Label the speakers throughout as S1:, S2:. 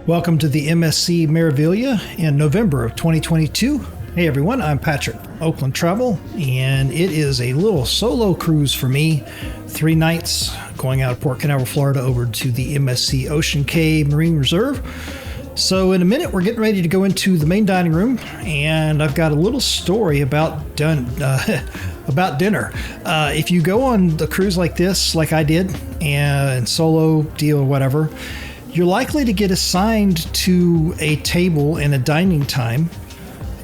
S1: Welcome to the MSC Meraviglia in November of 2022. Hey everyone, I'm Patrick from Oakland Travel, and it is a little solo cruise for me. 3 nights going out of Port Canaveral, Florida over to the MSC Ocean Cay Marine Reserve. So in a minute, we're getting ready to go into the main dining room, and I've got a little story about dinner. If you go on a cruise like this, like I did, and solo deal or whatever, you're likely to get assigned to a table and a dining time.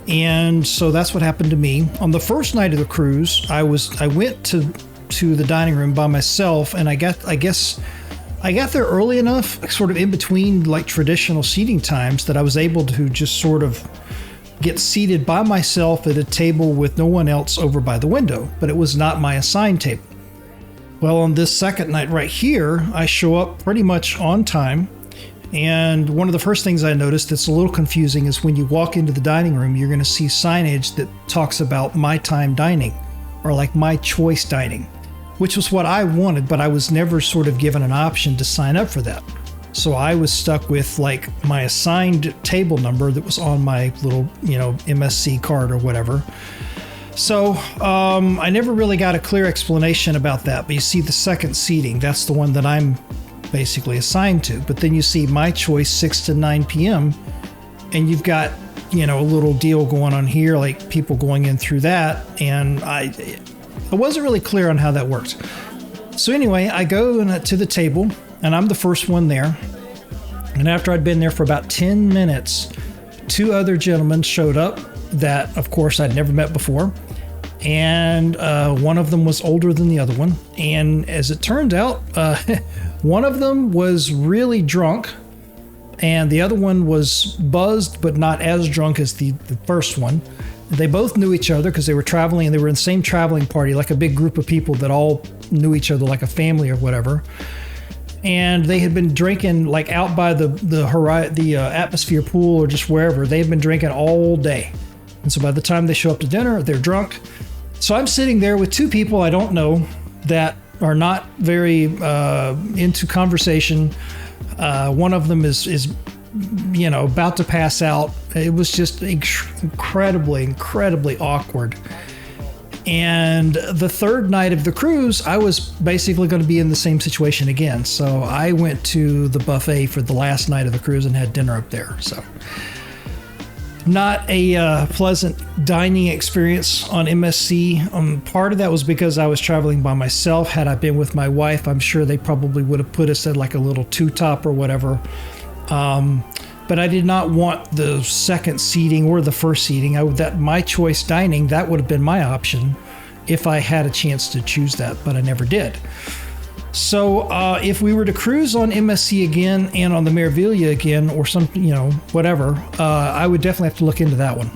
S1: And so that's what happened to me. On the first night of the cruise, I went to the dining room by myself, and I guess I got there early enough, sort of in between like traditional seating times, that I was able to just sort of get seated by myself at a table with no one else over by the window, but it was not my assigned table. Well, on this second night right here, I show up pretty much on time. And one of the first things I noticed that's a little confusing is when you walk into the dining room, you're going to see signage that talks about my time dining, or like my choice dining, which was what I wanted, but I was never sort of given an option to sign up for that. So I was stuck with like my assigned table number that was on my little, MSC card or whatever. So I never really got a clear explanation about that, but you see the second seating, that's the one that I'm basically assigned to. But then you see my choice 6 to 9 p.m. and you've got, a little deal going on here, like people going in through that. And I wasn't really clear on how that worked. So anyway, I go to the table and I'm the first one there. And after I'd been there for about 10 minutes, 2 other gentlemen showed up that, of course, I'd never met before. And one of them was older than the other one. And as it turned out, one of them was really drunk, and the other one was buzzed, but not as drunk as the first one. They both knew each other because they were traveling, and they were in the same traveling party, like a big group of people that all knew each other, like a family or whatever. And they had been drinking like out by the atmosphere pool or just wherever. They had been drinking all day. And so by the time they show up to dinner, they're drunk. So I'm sitting there with 2 people I don't know that are not very into conversation. One of them is about to pass out. It was just incredibly awkward. And the third night of the cruise, I was basically going to be in the same situation again. So I went to the buffet for the last night of the cruise and had dinner up there. So not a pleasant dining experience on MSC. Part of that was because I was traveling by myself. Had I been with my wife, I'm sure they probably would have put us at like a little 2-top or whatever. But I did not want the second seating or the first seating. That my choice dining, that would have been my option if I had a chance to choose that, but I never did. So if we were to cruise on MSC again and on the Meraviglia again or something, whatever, I would definitely have to look into that one.